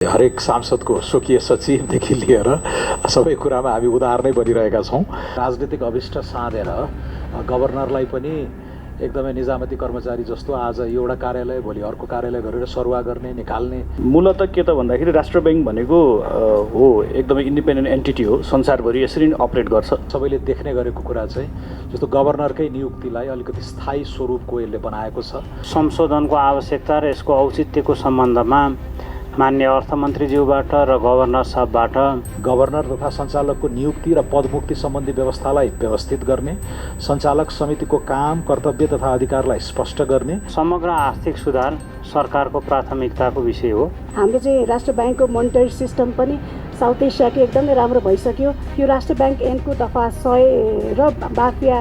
हरेक सांसदको स्वकीय सचिवदेखि लिएर सबै कुरामा हामी उदाहरणै बनिरहेका छौँ। राजनीतिक अभिष्ट साधेर गभर्नरलाई पनि एकदमै निजामती कर्मचारी जस्तो आज एउटा कार्यालय भोलि अर्को कार्यालय गरेर सरुवा गर्ने निकाल्ने। मूलत के त भन्दाखेरि राष्ट्र बैंक भनेको हो एकदमै इन्डिपेन्डेन्ट एन्टिटी हो, संसारभरि यसरी नै अपरेट गर्छ। सबैले देख्ने गरेको कुरा चाहिँ जस्तो गभर्नरकै नियुक्तिलाई अलिकति स्थायी स्वरूपको यसले बनाएको छ। संशोधनको आवश्यकता र यसको औचित्यको सम्बन्धमा मान्य अर्थमन्त्रीज्यूबाट र गभर्नर साहबबाट गभर्नर तथा सञ्चालकको नियुक्ति र पदमुक्ति सम्बन्धी व्यवस्थालाई व्यवस्थित गर्ने, सञ्चालक समितिको काम, कर्तव्य तथा अधिकारलाई स्पष्ट गर्ने, समग्र आर्थिक सुधार सरकारको प्राथमिकताको विषय हो। हाम्रो चाहिँ राष्ट्र ब्याङ्कको मोनिटरी सिस्टम पनि साउथ एसियाको एकदमै राम्रो भइसक्यो। यो राष्ट्र ब्याङ्क ऐनको दफा 100 र बाफिया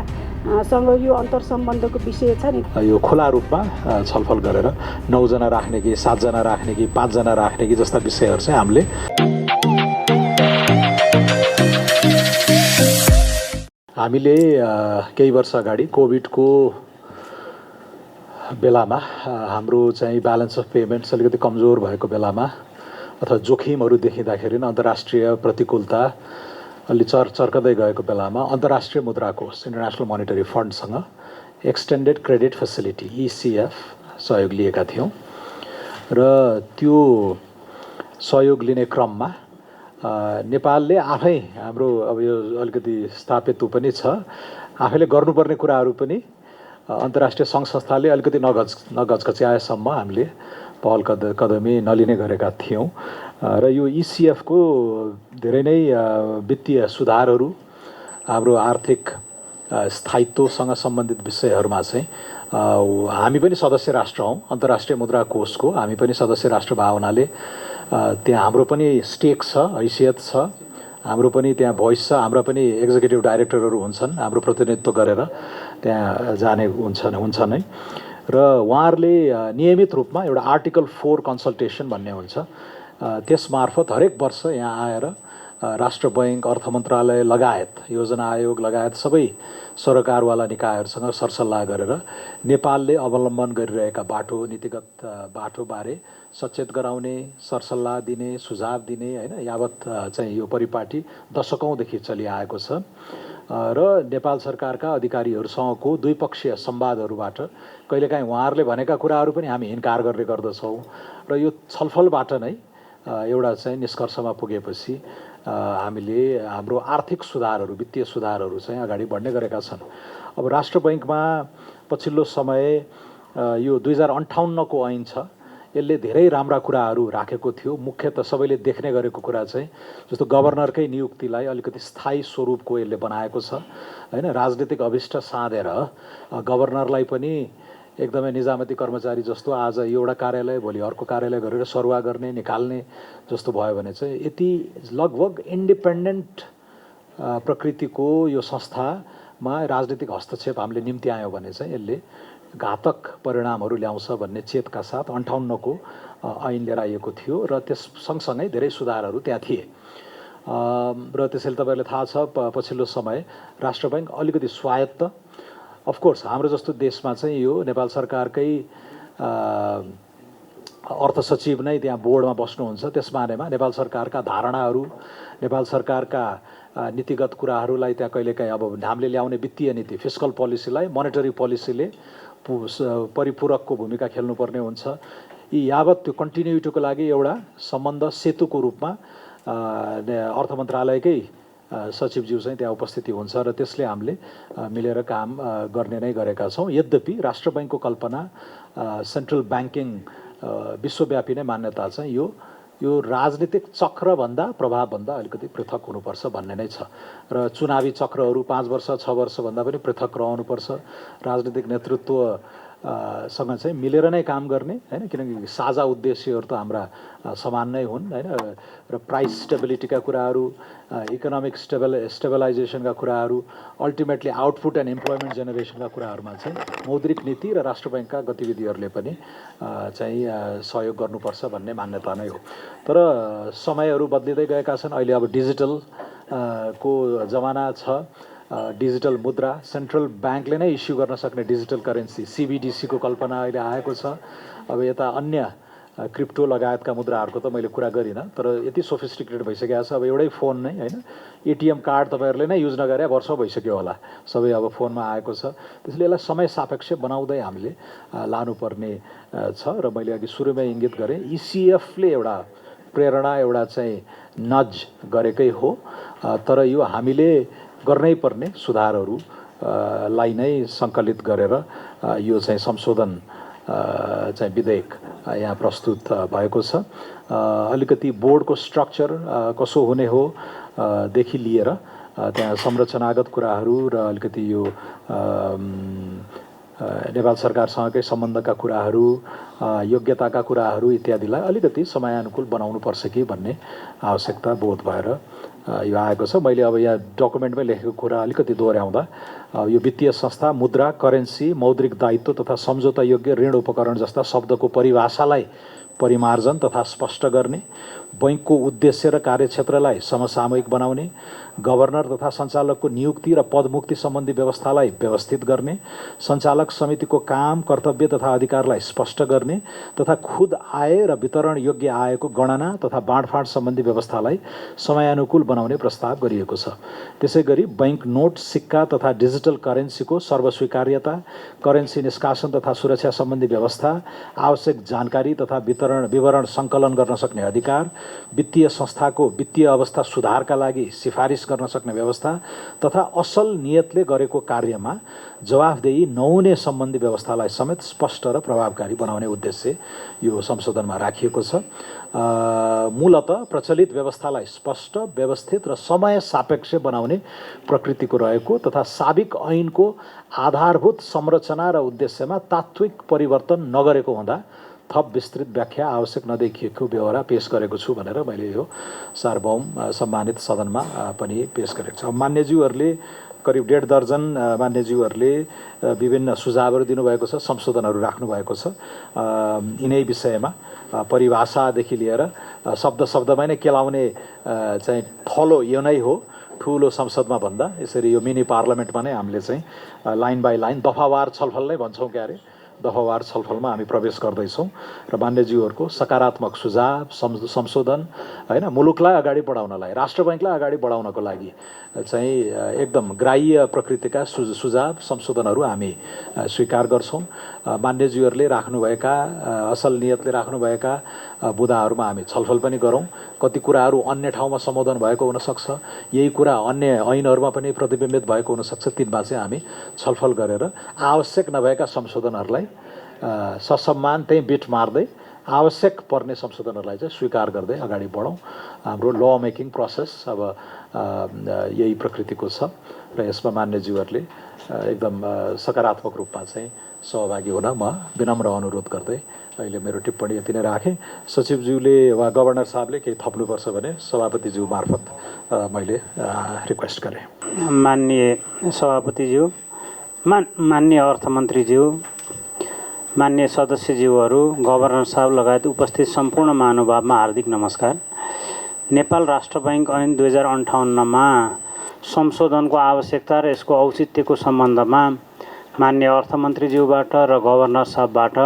सँग यो अन्तर सम्बन्धको विषय छ नि। यो खुला रूपमा छलफल गरेर 9 जना राख्ने कि 7 जना राख्ने कि 5 जना राख्ने कि जस्ता विषयहरू चाहिँ हामीले केही वर्ष अगाडि कोभिडको बेलामा हाम्रो चाहिँ ब्यालेन्स अफ पेमेन्ट्स अलिकति कमजोर भएको बेलामा अथवा जोखिमहरू देखिँदाखेरि अन्तर्राष्ट्रिय प्रतिकूलता अलि चर्कदै गएको बेलामा अन्तर्राष्ट्रिय मुद्रा कोष इन्टरनेसनल मोनिटरी फन्डसँग एक्सटेन्डेड क्रेडिट फेसिलिटी ECF सहयोग लिएका थियौँ र त्यो सहयोग लिने क्रममा नेपालले आफै हाम्रो अब यो अलिकति स्थापित पनि छ, आफैले गर्नुपर्ने कुराहरू पनि अन्तर्राष्ट्रिय सङ्घ संस्थाले अलिकति नगचकच्याएसम्म हामीले पहल कदमी नलिने गरेका थियौँ र यो ECF को धेरै नै वित्तीय सुधारहरू हाम्रो आर्थिक स्थायित्वसँग सम्बन्धित विषयहरूमा चाहिँ हामी पनि सदस्य राष्ट्र हौँ। अन्तर्राष्ट्रिय मुद्रा कोषको हामी पनि सदस्य राष्ट्र भए हुनाले त्यहाँ हाम्रो पनि स्टेक छ, हैसियत छ, हाम्रो पनि त्यहाँ भोइस छ, हाम्रो पनि एक्जिक्युटिभ डाइरेक्टरहरू हुन्छन्, हाम्रो प्रतिनिधित्व गरेर त्यहाँ जाने हुन्छ नै र उहाँहरूले नियमित रूपमा एउटा आर्टिकल 4 कन्सल्टेसन भन्ने हुन्छ, त्यसमार्फत हरेक वर्ष यहाँ आएर राष्ट्र बैंक, अर्थ मन्त्रालय लगायत योजना आयोग लगायत सबै सरकारवाला निकायहरूसँग सरसल्लाह गरेर नेपालले अवलम्बन गरिरहेका बाटो, नीतिगत बाटोबारे सचेत गराउने, सरसल्लाह दिने, सुझाव दिने, हैन, यावत चाहिँ यो परिपाटी दशकौँदेखि चलिआएको छ र नेपाल सरकारका अधिकारीहरूसँगको द्विपक्षीय संवादहरूबाट कहिलेकाहीँ उहाँहरूले भनेका कुराहरू पनि हामी इन्कार गर्ने गर्दछौँ र यो छलफलबाट नै एउटा चाहिँ निष्कर्षमा पुगेपछि हामीले हाम्रो आर्थिक सुधारहरू, वित्तीय सुधारहरू चाहिँ अगाडि बढ्ने गरेका छन्। अब राष्ट्र बैंकमा पछिल्लो समय यो 2058 को ऐन छ, यसले धेरै राम्रा कुराहरू राखेको थियो। मुख्यतः सबैले देख्ने गरेको कुरा चाहिँ जस्तो गभर्नरकै नियुक्तिलाई अलिकति स्थायी स्वरूपको यसले बनाएको छ, हैन। राजनीतिक अभिष्ट साधेर गभर्नरलाई पनि एकदमै निजामती कर्मचारी जस्तो आज एउटा कार्यालय भोलि अर्को कार्यालय गरेर सरुवा गर्ने निकाल्ने जस्तो भयो भने चाहिँ यति लगभग इन्डिपेन्डेन्ट प्रकृतिको यो संस्थामा राजनीतिक हस्तक्षेप हामीले निम्त्यायौँ भने चाहिँ यसले घातक परिणामहरू ल्याउँछ भन्ने चेतका साथ 58 को ऐन लिएर आइएको थियो र त्यस सँगसँगै धेरै सुधारहरू त्यहाँ थिए र त्यसैले तपाईँलाई थाहा छ पछिल्लो समय राष्ट्र बैंक अलिकति स्वायत्त, अफकोर्स हाम्रो जस्तो देशमा चाहिँ यो नेपाल सरकारकै अर्थ सचिव नै त्यहाँ बोर्डमा बस्नुहुन्छ, त्यस बारेमा नेपाल सरकारका धारणाहरू, नेपाल सरकारका नीतिगत कुराहरूलाई त्यहाँ कहिलेकाहीँ अब हामीले ल्याउने वित्तीय नीति, फिस्कल पोलिसीलाई मोनेटरी पोलिसीले परिपूरकको भूमिका खेल्नुपर्ने हुन्छ। यी यावत त्यो कन्टिन्युटीको लागि एउटा सम्बन्ध सेतुको रूपमा अर्थ मन्त्रालयकै सचिवज्यू चाहिँ त्यहाँ उपस्थिति हुन्छ र त्यसले हामीले मिलेर काम गर्ने नै गरेका छौँ। यद्यपि राष्ट्र बैंकको कल्पना सेन्ट्रल ब्याङ्किङ विश्वव्यापी नै मान्यता चाहिँ यो राजनीतिक चक्रभन्दा प्रभावभन्दा अलिकति पृथक हुनुपर्छ भन्ने नै छ र चुनावी चक्रहरू 5 वर्ष 6 वर्षभन्दा पनि पृथक रहनुपर्छ। राजनीतिक नेतृत्व सँग चाहिँ मिलेर नै काम गर्ने, हैन, किनकि साझा उद्देश्यहरू त हाम्रा समान नै हुन्, हैन। र प्राइस स्टेबिलिटीका कुराहरू, इकोनोमिक स्टेबलाइजेसनका कुराहरू, अल्टिमेटली आउटपुट एन्ड इम्प्लोइमेन्ट जेनेरेसनका कुराहरूमा चाहिँ मौद्रिक नीति र राष्ट्र बैंकका गतिविधिहरूले पनि चाहिँ सहयोग गर्नुपर्छ भन्ने मान्यता नै हो। तर समयहरू बदलिँदै गएका छन्। अहिले अब डिजिटल को जमाना छ, डिजिटल मुद्रा, सेन्ट्रल ब्याङ्कले नै इस्यु गर्न सक्ने डिजिटल करेन्सी CBDC को कल्पना अहिले आएको छ। अब यता अन्य क्रिप्टो लगायतका मुद्राहरूको त मैले कुरा गरिनँ, तर यति सोफिस्टिकेटेड भइसकेको छ अब एउटै फोन नै होइन, एटिएम कार्ड तपाईँहरूले नै युज नगरे वर्ष भइसक्यो होला, सबै अब फोनमा आएको छ। त्यसले यसलाई समय सापेक्ष बनाउँदै हामीले लानुपर्ने छ। र मैले अघि सुरुमै इङ्गित गरेँ, इसिएफले एउटा प्रेरणा, एउटा चाहिँ नज गरेकै हो, तर यो हामीले गर्नै पर्ने सुधारहरू लाई नै सङ्कलित गरेर यो चाहिँ संशोधन चाहिँ विधेयक यहाँ प्रस्तुत भएको छ। अलिकति बोर्डको स्ट्रक्चर कसो हुने हो देखि लिएर त्यहाँ संरचनागत कुराहरू र अलिकति यो नेपाल सरकारसँगकै सम्बन्धका कुराहरू, योग्यताका कुराहरू इत्यादिलाई अलिकति समयानुकूल बनाउनुपर्छ कि भन्ने आवश्यकता बोध भएर यो आएको छ। मैले अब यहाँ डकुमेन्टमै लेखेको कुरा अलिकति दोहोऱ्याउँदा यो वित्तीय संस्था, मुद्रा, करेन्सी, मौद्रिक दायित्व तथा सम्झौता योग्य ऋण उपकरण जस्ता शब्दको परिभाषालाई परिमार्जन तथा स्पष्ट गर्ने, बैंकको उद्देश्य र कार्यक्षेत्रलाई समसामयिक बनाउने, गभर्नर तथा सञ्चालकको नियुक्ति र पदमुक्ति सम्बन्धी व्यवस्थालाई व्यवस्थित गर्ने, सञ्चालक समितिको काम, कर्तव्य तथा अधिकारलाई स्पष्ट गर्ने तथा खुद आय र वितरण योग्य आयको गणना तथा बाँडफाँड सम्बन्धी व्यवस्थालाई समयानुकूल बनाउने प्रस्ताव गरिएको छ। त्यसै गरी बैंक नोट, सिक्का तथा डिजिटल करेन्सीको सर्वस्वीकार्यता, करेन्सी निष्कासन तथा सुरक्षा सम्बन्धी व्यवस्था, आवश्यक जानकारी तथा विवरण सङ्कलन गर्न सक्ने अधिकार, वित्तीय संस्थाको वित्तीय अवस्था सुधारका लागि सिफारिस गर्न सक्ने व्यवस्था तथा असल नियतले गरेको कार्यमा जवाफदेही नहुने सम्बन्धी व्यवस्थालाई समेत स्पष्ट र प्रभावकारी बनाउने उद्देश्य यो संशोधनमा राखिएको छ। मूलतः प्रचलित व्यवस्थालाई स्पष्ट, व्यवस्थित र समय सापेक्ष बनाउने प्रकृतिको रहेको तथा साबिक ऐनको आधारभूत संरचना र उद्देश्यमा तात्विक परिवर्तन नगरेको हुँदा थप विस्तृत व्याख्या आवश्यक नदेखिएको व्यवहार पेश गरेको छु भनेर मैले यो सार्वभौम सम्मानित सदनमा पनि पेश गरेको छु। मान्यज्यूहरूले करिब 1.5 दर्जन मान्यज्यूहरूले विभिन्न सुझावहरू दिनुभएको छ, संशोधनहरू राख्नुभएको छ। यिनै विषयमा परिभाषादेखि लिएर शब्दमै नै केलाउने चाहिँ थलो यो नै हो, ठुलो संसदमा भन्दा यसरी यो मिनी पार्लियामेन्टमा नै हामीले चाहिँ लाइन बाई लाइन दफावार छलफल नै भन्छौँ क्यारे, दफावार छलफलमा हामी प्रवेश गर्दैछौँ र मान्यज्यूहरूको सकारात्मक सुझाव, संशोधन होइन, मुलुकलाई अगाडि बढाउनलाई, राष्ट्र बैङ्कलाई अगाडि बढाउनको लागि चाहिँ एकदम ग्राह्य प्रकृतिका सुझाव, संशोधनहरू हामी स्वीकार गर्छौँ। मान्यज्यूहरूले राख्नुभएका, असल नियतले राख्नुभएका बुदाहरूमा हामी छलफल पनि गरौँ। कति कुराहरू अन्य ठाउँमा सम्बोधन भएको हुनसक्छ, यही कुरा अन्य ऐनहरूमा पनि प्रतिबिम्बित भएको हुनसक्छ, तिनमा चाहिँ हामी छलफल गरेर आवश्यक नभएका संशोधनहरूलाई ससम्मान त्यही बिट मार्दै आवश्यक पर्ने संशोधनहरूलाई चाहिँ स्वीकार गर्दै अगाडि बढौँ। हाम्रो ल मेकिङ प्रोसेस अब यही प्रकृतिको छ र यसमा मान्यज्यूहरूले एकदम सकारात्मक रूपमा चाहिँ सहभागी हुन म विनम्र अनुरोध गर्दै अहिले मेरो टिप्पणी यति नै राखेँ। सचिवज्यूले वा गभर्नर साहबले केही थप्नुपर्छ भने सभापतिज्यू मार्फत मैले रिक्वेस्ट गरेँ। माननीय सभापतिज्यू, माननीय अर्थमन्त्रीज्यू, मान्य सदस्यज्यूहरू, गभर्नर साहब लगायत उपस्थित सम्पूर्ण महानुभावमा हार्दिक नमस्कार। नेपाल राष्ट्र बैङ्क ऐन 2058मा संशोधनको आवश्यकता र यसको औचित्यको सम्बन्धमा मान्य अर्थमन्त्रीज्यूबाट र गभर्नर साहबबाट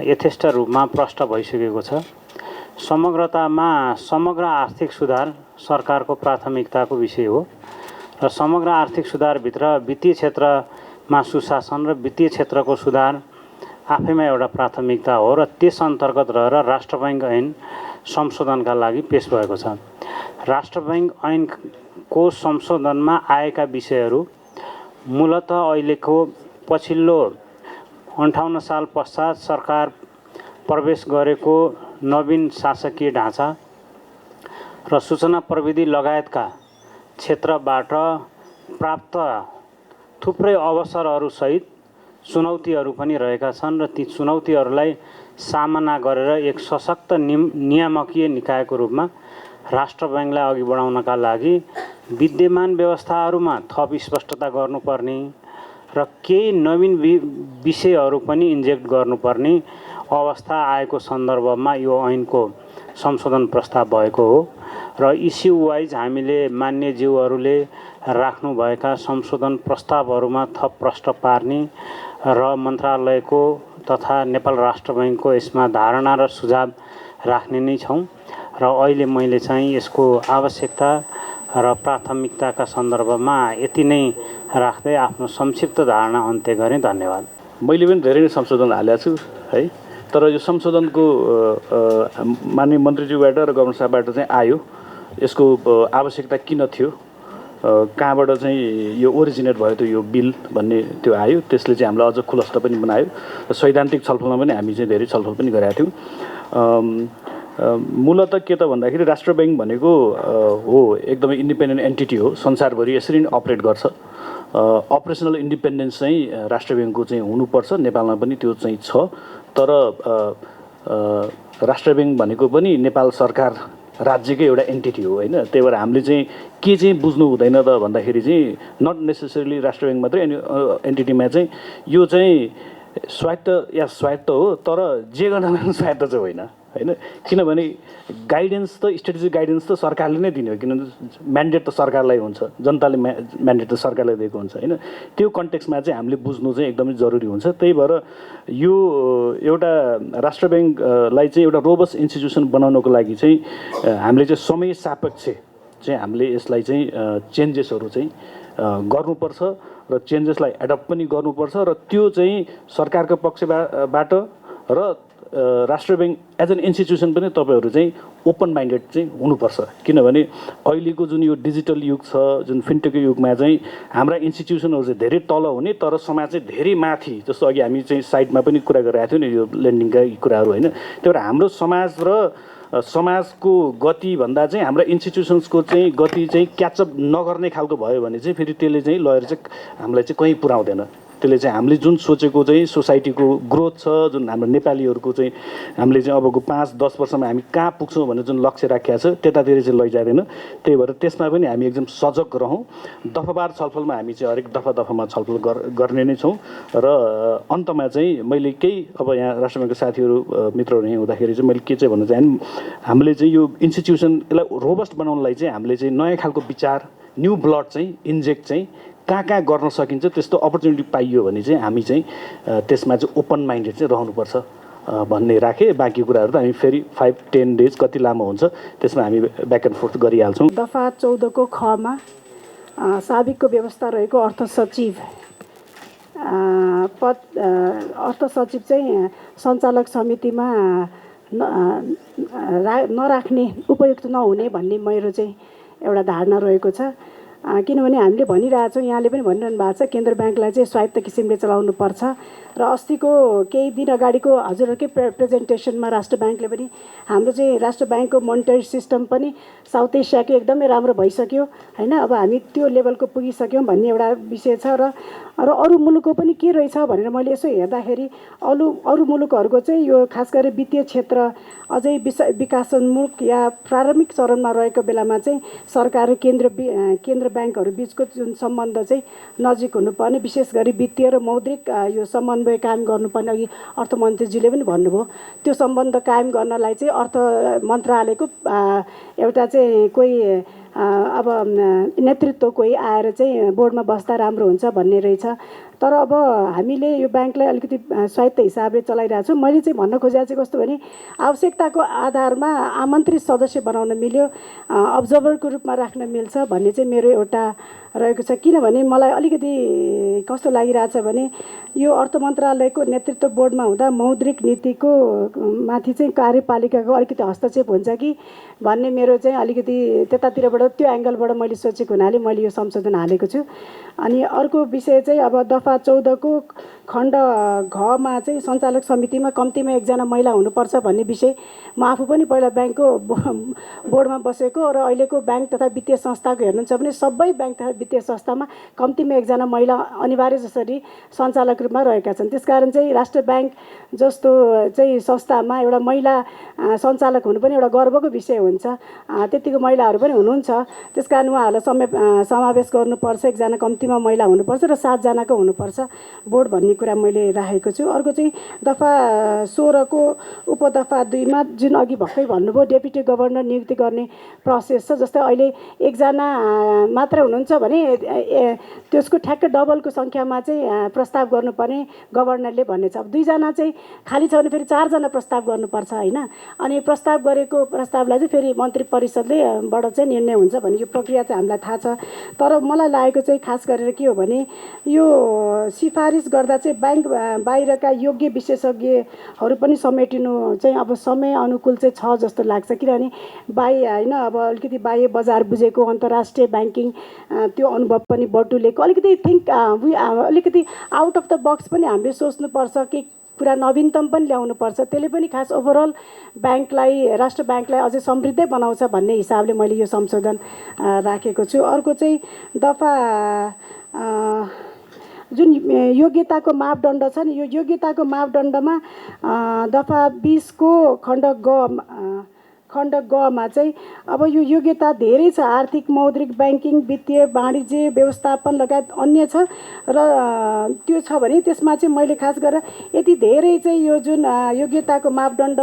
यथेष्ट रूपमा प्रष्ट भइसकेको छ। समग्रतामा समग्र आर्थिक सुधार सरकारको प्राथमिकताको विषय हो र समग्र आर्थिक सुधारभित्र वित्तीय क्षेत्रमा सुशासन र वित्तीय क्षेत्रको सुधार आफैमा एउटा प्राथमिकता हो र त्यस अन्तर्गत रहेर राष्ट्र बैङ्क ऐन संशोधनका लागि पेश भएको छ। राष्ट्र बैङ्क ऐनको संशोधनमा आएका विषयहरू मूलतः अहिलेको पछिल्लो 58 साल पश्चात सरकार प्रवेश गरेको नवीन शासकीय ढाँचा र सूचना प्रविधि लगायतका क्षेत्रबाट प्राप्त थुप्रै अवसरहरूसहित चुनौतीहरू पनि रहेका छन् र ती चुनौतीहरूलाई सामना गरेर एक सशक्त नियामकीय निकायको रूपमा राष्ट्र बैङ्कलाई अघि बढाउनका लागि विद्यमान व्यवस्थाहरूमा थप स्पष्टता गर्नुपर्ने र केही नवीन विषयहरू पनि इन्जेक्ट गर्नुपर्ने अवस्था आएको सन्दर्भमा यो ऐनको संशोधन प्रस्ताव भएको हो र इस्यु वाइज हामीले मान्यज्यूहरूले राख्नुभएका संशोधन प्रस्तावहरूमा थप प्रष्ट पार्ने र मन्त्रालयको तथा नेपाल राष्ट्र बैङ्कको यसमा धारणा र सुझाव राख्ने नै छौँ र अहिले मैले चाहिँ यसको आवश्यकता र प्राथमिकताका सन्दर्भमा यति नै राख्दै आफ्नो संक्षिप्त धारणा अन्त्य गरेँ। धन्यवाद। मैले पनि धेरै नै संशोधन हालेको छु है, तर यो संशोधनको माननीय मन्त्रीज्यूबाट र गभर्नर साहबबाट चाहिँ आयो, यसको आवश्यकता किन थियो, कहाँबाट चाहिँ यो ओरिजिनेट भयो त यो बिल भन्ने त्यो आयो। त्यसले चाहिँ हामीलाई अझ खुलस्त पनि बनायो र सैद्धान्तिक छलफलमा पनि हामी चाहिँ धेरै छलफल पनि गरेका थियौँ। मूलतः के त भन्दाखेरि राष्ट्र ब्याङ्क भनेको हो एकदमै इन्डिपेन्डेन्ट एन्टिटी हो, संसारभरि यसरी नै अपरेट गर्छ। अपरेसनल इन्डिपेन्डेन्स चाहिँ राष्ट्र ब्याङ्कको चाहिँ हुनुपर्छ, नेपालमा पनि त्यो चाहिँ छ। तर राष्ट्र ब्याङ्क भनेको पनि नेपाल सरकार राज्यकै एउटा एन्टिटी हो होइन। त्यही भएर हामीले चाहिँ के चाहिँ बुझ्नु हुँदैन त भन्दाखेरि चाहिँ नट नेसेसरीली राष्ट्र ब्याङ्क मात्रै एन्टिटीमा चाहिँ यो चाहिँ स्वायत्त या स्वायत्त हो, तर जे गर्न स्वायत्त चाहिँ होइन होइन। किनभने गाइडेन्स त स्ट्रेटेजिक गाइडेन्स त सरकारले नै दिने हो, किनभने म्यान्डेट त सरकारलाई हुन्छ, जनताले म्यान्डेट त सरकारलाई दिएको हुन्छ होइन। त्यो कन्टेक्स्टमा चाहिँ हामीले बुझ्नु चाहिँ एकदमै जरुरी हुन्छ। त्यही भएर यो एउटा राष्ट्र ब्याङ्कलाई चाहिँ एउटा रोबस्ट इन्स्टिट्युसन बनाउनको लागि चाहिँ हामीले चाहिँ समय सापेक्ष चाहिँ हामीले यसलाई चाहिँ चेन्जेसहरू चाहिँ गर्नुपर्छ र चेन्जेसलाई एडप्ट पनि गर्नुपर्छ र त्यो चाहिँ सरकारको पक्षबाट र राष्ट्र ब्याङ्क एज एन इन्स्टिट्युसन पनि तपाईँहरू चाहिँ ओपन माइन्डेड चाहिँ हुनुपर्छ। किनभने अहिलेको जुन यो डिजिटल युग छ, जुन फिन्टेकको युगमा चाहिँ हाम्रा इन्स्टिट्युसनहरू चाहिँ धेरै तल हुने तर समाज चाहिँ धेरै माथि, जस्तो अघि हामी चाहिँ साइडमा पनि कुरा गरिरहेको थियौँ नि यो लेन्डिङका कुराहरू होइन। त्यही भएर हाम्रो समाज र समाजको गतिभन्दा चाहिँ हाम्रा इन्स्टिट्युसन्सको चाहिँ गति चाहिँ क्याचअप नगर्ने खालको भयो भने चाहिँ फेरि त्यसले चाहिँ लगेर चाहिँ हामीलाई चाहिँ कहीँ पुर्याउँदैन। त्यसले चाहिँ हामीले जुन सोचेको चाहिँ सोसाइटीको ग्रोथ छ, जुन हाम्रो नेपालीहरूको चाहिँ हामीले चाहिँ अबको 5-10 वर्षमा हामी कहाँ पुग्छौँ भनेर जुन लक्ष्य राखेको छ त्यतातिर चाहिँ लैजाँदैन। त्यही भएर त्यसमा पनि हामी एकदम सजग रहौँ। दफावार छलफलमा हामी चाहिँ हरेक दफामा छलफल गर्ने नै छौँ। र अन्तमा चाहिँ मैले केही अब यहाँ राष्ट्र ब्याङ्कको साथीहरू मित्रहरू यहीँ हुँदाखेरि चाहिँ मैले के चाहिँ भन्न चाहेँ, हामीले चाहिँ यो इन्स्टिट्युसनलाई रोबस्ट बनाउनलाई चाहिँ हामीले चाहिँ नयाँ खालको विचार, न्यू ब्लड चाहिँ इन्जेक्ट चाहिँ कहाँ कहाँ गर्न सकिन्छ त्यस्तो अपर्च्युनिटी पाइयो भने चाहिँ हामी चाहिँ त्यसमा चाहिँ ओपन माइन्डेड चाहिँ रहनुपर्छ भन्ने राखेँ। बाँकी कुराहरू त हामी फेरि 5-10 डेज कति लामो हुन्छ त्यसमा हामी ब्याक एन्ड फोर्थ गरिहाल्छौँ। दफा 14 को खमा साबिकको व्यवस्था रहेको अर्थ सचिव पद अर्थ सचिव चाहिँ सञ्चालक समितिमा नराख्ने उपयुक्त नहुने भन्ने मेरो चाहिँ एउटा धारणा रहेको छ। किनभने हामीले भनिरहेछौँ, यहाँले पनि भनिरहनु भएको छ केन्द्र ब्याङ्कलाई चाहिँ स्वायत्त किसिमले चलाउनु पर्छ र अस्तिको केही दिन अगाडिको हजुरहरूकै प्रेजेन्टेसनमा राष्ट्र ब्याङ्कले पनि हाम्रो चाहिँ राष्ट्र ब्याङ्कको मोनिटरी सिस्टम पनि साउथ एसियाको एकदमै राम्रो भइसक्यो होइन। अब हामी त्यो लेभलको पुगिसक्यौँ भन्ने एउटा विषय छ र अरू मुलुकको पनि के रहेछ भनेर मैले यसो हेर्दाखेरि अरू मुलुकहरूको चाहिँ यो खास गरी वित्तीय क्षेत्र अझै विकासोन्मुख या प्रारम्भिक चरणमा रहेको बेलामा चाहिँ सरकार र केन्द्र ब्याङ्कहरू बिचको जुन सम्बन्ध चाहिँ नजिक हुनुपर्ने, विशेष गरी वित्तीय र मौद्रिक यो समन्वय कायम गर्नुपर्ने, अघि अर्थमन्त्रीजीले पनि भन्नुभयो त्यो सम्बन्ध कायम गर्नलाई चाहिँ अर्थ मन्त्रालयको एउटा चाहिँ कोही अब नेतृत्व कोही आएर चाहिँ बोर्डमा बस्दा राम्रो हुन्छ भन्ने रहेछ। तर अब हामीले यो ब्याङ्कलाई अलिकति स्वायत्त हिसाबले चलाइरहेको छौँ। मैले चाहिँ भन्न खोजेको चाहिँ कस्तो भने आवश्यकताको आधारमा आमन्त्रित सदस्य बनाउन मिल्यो, अब्जर्भरको रूपमा राख्न मिल्छ भन्ने चाहिँ मेरो एउटा रहेको छ। किनभने मलाई अलिकति कस्तो लागिरहेछ भने यो अर्थ मन्त्रालयको नेतृत्व बोर्डमा हुँदा मौद्रिक नीतिको माथि चाहिँ कार्यपालिकाको अलिकति हस्तक्षेप हुन्छ कि भन्ने मेरो चाहिँ अलिकति त्यतातिरबाट त्यो एङ्गलबाट मैले सोचेको हुनाले मैले यो संशोधन हालेको छु। अनि अर्को विषय चाहिँ अब दफा 14 को खण्ड घमा चाहिँ सञ्चालक समितिमा कम्तीमा एकजना महिला हुनुपर्छ भन्ने विषय म आफू पनि पहिला ब्याङ्कको बोर्डमा बसेको र अहिलेको ब्याङ्क तथा वित्तीय संस्थाको हेर्नुहुन्छ भने सबै ब्याङ्क तथा वित्तीय संस्थामा कम्तीमा एकजना महिला अनिवार्य जसरी सञ्चालक रूपमा रहेका छन्। त्यसकारण चाहिँ राष्ट्र ब्याङ्क जस्तो चाहिँ संस्थामा एउटा महिला सञ्चालक हुनु पनि एउटा गर्वको विषय हुन्छ। त्यतिको महिलाहरू पनि हुनुहुन्छ, त्यसकारण उहाँहरूलाई समावेश गर्नुपर्छ, एकजना कम्तीमा महिला हुनुपर्छ र 7 जनाको हुनुपर्छ बोर्ड भन्ने कुरा मैले राखेको छु। अर्को चाहिँ दफा 16 को उपदफा 2 मा जुन अघि भर्खरै भन्नुभयो डेपुटी गभर्नर नियुक्ति गर्ने प्रोसेस छ। जस्तै अहिले एकजना मात्र हुनुहुन्छ भने त्यसको ठ्याक्क डबलको सङ्ख्यामा चाहिँ प्रस्ताव गर्नुपर्ने गभर्नरले भन्ने छ। अब 2 जना चाहिँ खाली छ भने फेरि 4 जना प्रस्ताव गर्नुपर्छ हैन। अनि प्रस्ताव गरेको प्रस्तावलाई चाहिँ फेरि मन्त्री परिषदले बाट चाहिँ निर्णय हुन्छ भन्ने यो प्रक्रिया चाहिँ हामीलाई थाहा छ। तर मलाई लागेको चाहिँ खास गरेर के हो भने यो सिफारिस गर्दा चाहिँ ब्याङ्क बाहिरका योग्य विशेषज्ञहरू पनि समेटिनु चाहिँ अब समय अनुकूल चाहिँ छ जस्तो लाग्छ। किनभने हैन अब अलिकति बाह्य बजार बुझेको अन्तर्राष्ट्रिय ब्याङ्किङ त्यो अनुभव पनि बटुलेको अलिकति अलिकति आउट अफ द बक्स पनि हामीले सोच्नुपर्छ कि कुरा नवीनतम पनि ल्याउनुपर्छ। त्यसले पनि खास ओभरअल ब्याङ्कलाई राष्ट्र ब्याङ्कलाई अझै समृद्धै बनाउँछ भन्ने हिसाबले मैले यो संशोधन राखेको छु। अर्को चाहिँ दफा जुन योग्यताको मापदण्ड छ नि यो योग्यताको मापदण्डमा दफा 20 को खण्ड ग मा चाहिँ अब यो योग्यता धेरै छ। आर्थिक मौद्रिक ब्याङ्किङ वित्तीय वाणिज्य व्यवस्थापन लगायत अन्य छ र त्यो छ भने त्यसमा चाहिँ मैले खास गरेर यति धेरै चाहिँ यो जुन योग्यताको मापदण्ड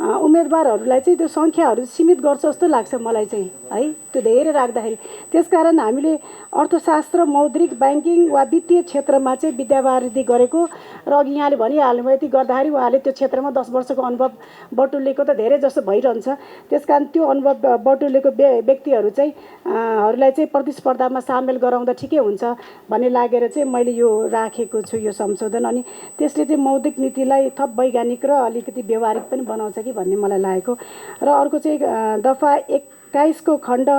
उम्मेदवारहरूलाई चाहिँ त्यो सङ्ख्याहरू सीमित गर्छ जस्तो लाग्छ मलाई चाहिँ है त्यो धेरै राख्दाखेरि। त्यसकारण हामीले अर्थशास्त्र मौद्रिक ब्याङ्किङ वा वित्तीय क्षेत्रमा चाहिँ विद्यावारिधि गरेको र अघि यहाँले भनिहाल्नुभयो यति गर्दाखेरि उहाँले त्यो क्षेत्रमा 10 वर्षको अनुभव बटुलेको त धेरै जस्तो भइरहन्छ। त्यसकारण त्यो अनुभव बटुलेको व्यक्तिहरू चाहिँ हरूलाई चाहिँ प्रतिस्पर्धामा सामेल गराउँदा ठिकै हुन्छ भन्ने लागेर चाहिँ मैले यो राखेको छु यो संशोधन। अनि त्यसले चाहिँ मौद्रिक नीतिलाई थप वैज्ञानिक र अलिकति व्यवहारिक पनि बनाउँछ कि भन्ने मलाई लागेको। र अर्को चाहिँ दफा 21 को खण्ड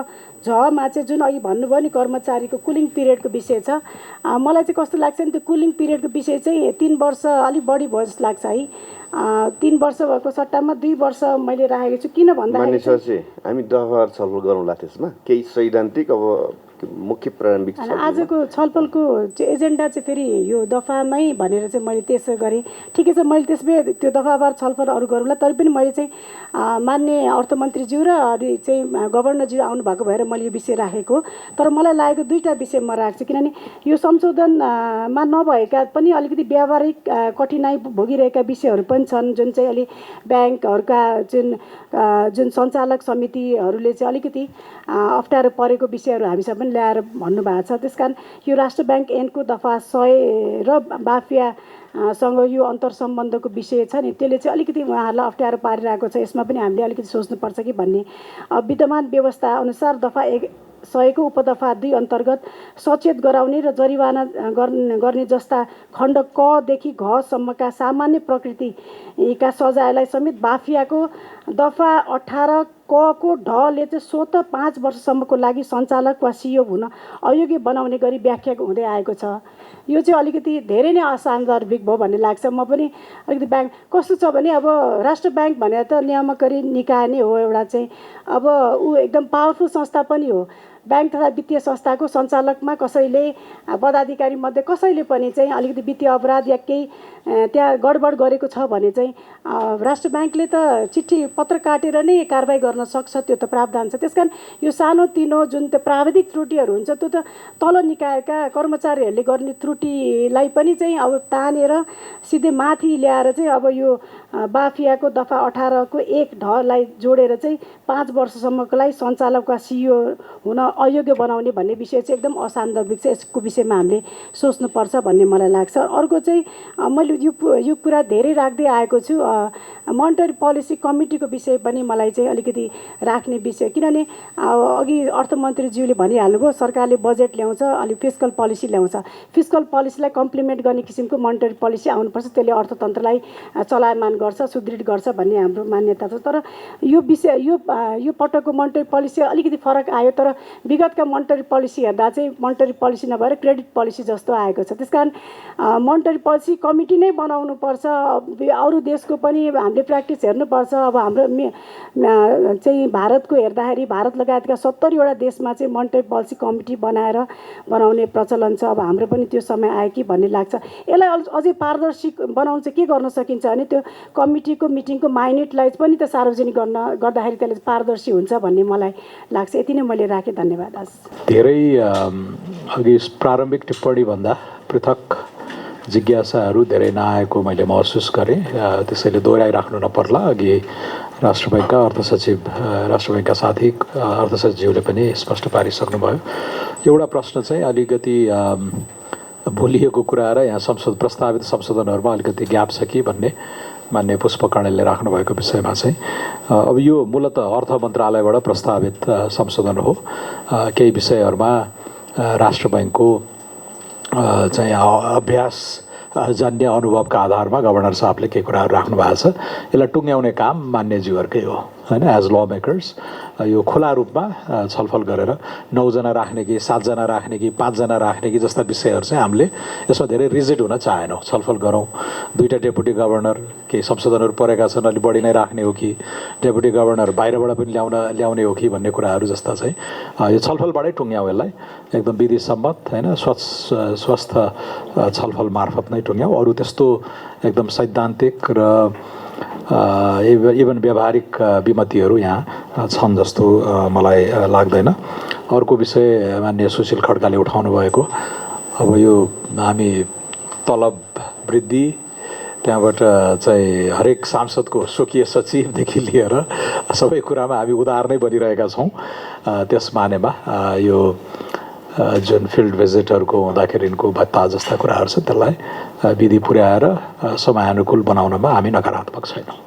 झ मा चाहिँ जुन अघि भन्नुभयो नि कर्मचारीको कुलिङ पिरियडको विषय छ। मलाई चाहिँ कस्तो लाग्छ नि त्यो कुलिङ पिरियडको विषय चाहिँ 3 वर्ष अलिक बढी भयो जस्तो लाग्छ है। 3 वर्ष भएको सट्टामा 2 वर्ष मैले राखेको छु। किन भन्दाखेरि हामी दफावार छलफल गरौँला त्यसमा केही सैद्धान्तिक अब मुख्य प्रारम्भिक आजको छलफलको चाहिँ एजेन्डा चाहिँ फेरि यो दफामै भनेर चाहिँ मैले त्यसो गरेँ। ठिकै छ मैले त्यसमै त्यो दफावार छलफल अरू गरौँला। तर पनि मैले चाहिँ मान्य अर्थमन्त्रीज्यू र अनि चाहिँ गभर्नरज्यू आउनुभएको भएर मैले यो विषय राखेको। तर मलाई लागेको 2टा विषय म राख्छु किनभने यो संशोधनमा नभएका पनि अलिकति व्यावहारिक कठिनाइ भोगिरहेका विषयहरू पनि छन् जुन चाहिँ अलि ब्याङ्कहरूका जुन सञ्चालक समितिहरूले चाहिँ अलिकति अप्ठ्यारो परेको विषयहरू हामीसँग पनि ल्याएर भन्नुभएको छ। त्यसकारण यो राष्ट्र ब्याङ्क ऐनको दफा 100 र बाफियासँग यो अन्तर्सम्बन्धको विषय छ नि त्यसले चाहिँ अलिकति उहाँहरूलाई अप्ठ्यारो पारिरहेको छ। यसमा पनि हामीले अलिकति सोच्नुपर्छ कि भन्ने विद्यमान व्यवस्था अनुसार दफा 100 को उपदफा 2 अन्तर्गत सचेत गराउने र जरिवाना गर्ने जस्ता खण्ड क देखि घ सम्मका सामान्य प्रकृतिका सजायलाई समेत बाफियाको दफा 18 क को ढले चाहिँ स्वतः 5 वर्षसम्मको लागि सञ्चालक वा सिइओ हुन अयोग्य बनाउने गरी व्याख्या हुँदै आएको छ। यो चाहिँ अलिकति धेरै नै असान्दर्भिक भयो भन्ने लाग्छ। म पनि अलिकति ब्याङ्क कस्तो छ भने अब राष्ट्र ब्याङ्क भनेर त नियामकारी निकाय नै हो एउटा चाहिँ अब ऊ एकदम पावरफुल संस्था पनि हो। ब्याङ्क तथा वित्तीय संस्थाको सञ्चालकमा कसैले पदाधिकारी मध्ये कसैले पनि चाहिँ अलिकति वित्तीय अपराध या केही त्यहाँ गडबड गरेको छ भने चाहिँ राष्ट्र ब्याङ्कले त चिठी पत्र काटेर नै कारबाही गर्न सक्छ। त्यो त प्रावधान छ। त्यसकारण यो सानो तिनो जुन त्यो प्राविधिक त्रुटिहरू हुन्छ त्यो त तल निकायका कर्मचारीहरूले गर्ने त्रुटिलाई पनि चाहिँ अब तानेर सिधै माथि ल्याएर चाहिँ अब यो बाफियाको दफा 18 को 1 ढलाई जोडेर चाहिँ 5 वर्षसम्मको लागि सञ्चालक वा सिइओ हुन अयोग्य बनाउने भन्ने विषय चाहिँ एकदम असान्दर्भिक छ। यसको विषयमा हामीले सोच्नुपर्छ भन्ने मलाई लाग्छ। अर्को चाहिँ मैले यो कुरा धेरै राख्दै आएको छु मोनेटरी पोलिसी कमिटीको विषय पनि मलाई चाहिँ अलिकति राख्ने विषय किनभने अघि अर्थमन्त्रीज्यूले भनिहाल्नुभयो सरकारले बजेट ल्याउँछ अनि फिस्कल पोलिसी ल्याउँछ। फिस्कल पोलिसीलाई कम्प्लिमेन्ट गर्ने किसिमको मोनेटरी पोलिसी आउनुपर्छ। त्यसले अर्थतन्त्रलाई चलायमान गर्छ सुदृढ गर्छ भन्ने हाम्रो मान्यता छ। तर यो विषय यो पटकको मोनेटरी पोलिसी अलिकति फरक आयो। तर विगतका मोनेटरी पोलिसी हेर्दा चाहिँ मोनेटरी पोलिसी नभएर क्रेडिट पोलिसी जस्तो आएको छ। त्यसकारण मोनेटरी पोलिसी कमिटी नै बनाउनु पर्छ। अरू देशको पनि हामीले प्र्याक्टिस हेर्नुपर्छ। अब हाम्रो चाहिँ भारतको हेर्दाखेरि भारत लगायतका 70 वटा देशमा चाहिँ मोनेटरी पोलिसी कमिटी बनाउने प्रचलन छ। अब हाम्रो पनि त्यो समय आयो कि भन्ने लाग्छ। यसलाई अझै पारदर्शी बनाउन चाहिँ के गर्न सकिन्छ भने त्यो कमिटीको मिटिङको माइनेटलाई पनि त सार्वजनिक गर्दाखेरि त्यसले पारदर्शी हुन्छ भन्ने मलाई लाग्छ। यति नै मैले राखेँ। धन्यवाद। धन्यवाद। धेरै अघि प्रारम्भिक टिप्पणीभन्दा पृथक जिज्ञासाहरू धेरै नआएको मैले महसुस गरेँ, त्यसैले दोहोऱ्याइराख्नु नपर्ला। अघि राष्ट्र बैङ्कका अर्थ सचिव, राष्ट्र बैङ्कका साथी अर्थ सचिवले पनि स्पष्ट पारिसक्नुभयो। एउटा प्रश्न चाहिँ अलिकति भुलिएको कुरा र यहाँ प्रस्तावित संशोधनहरूमा अलिकति ग्याप छ कि भन्ने मान्य पुष्प कणेलले राख्नुभएको विषयमा चाहिँ अब यो मूलत अर्थ मन्त्रालयबाट प्रस्तावित संशोधन हो। केही विषयहरूमा राष्ट्र बैङ्कको चाहिँ अभ्यास जन्य अनुभवका आधारमा गभर्नर साहबले केही कुराहरू राख्नु भएको छ। यसलाई टुङ्ग्याउने काम मान्यज्यूहरूकै हो होइन। एज ल मेकर्स यो खुला रूपमा छलफल गरेर 9 जना राख्ने कि 7 जना राख्ने कि 5 जना राख्ने कि जस्ता विषयहरू चाहिँ हामीले यसमा धेरै रिजिड हुन चाहेनौँ। छलफल गरौँ। 2टा डेपुटी गभर्नर केही संशोधनहरू परेका छन्, अलि बढी नै राख्ने हो कि डेपुटी गभर्नर बाहिरबाट पनि ल्याउने हो कि भन्ने कुराहरू जस्ता चाहिँ यो छलफलबाटै टुङ्ग्याउँ। यसलाई एकदम विधिसम्मत होइन स्वस्थ छलफल मार्फत नै टुङ्ग्याउँ। अरू त्यस्तो एकदम सैद्धान्तिक र इभन व्यावहारिक विमतिहरू यहाँ छन् जस्तो मलाई लाग्दैन। अर्को विषय माननीय सुशील खड्काले उठाउनु भएको, अब यो हामी तलब वृद्धि, त्यहाँबाट चाहिँ हरेक सांसदको स्वकीय सचिवदेखि लिएर सबै कुरामा हामी उदार नै बनिरहेका छौँ। त्यस मानेमा यो जुन फिल्ड भिजिटहरूको हुँदाखेरि यिनको भत्ता जस्ता कुराहरू छ त्यसलाई विधि पुर्याएर समयानुकूल बनाउनमा हामी नकारात्मक छैनौँ।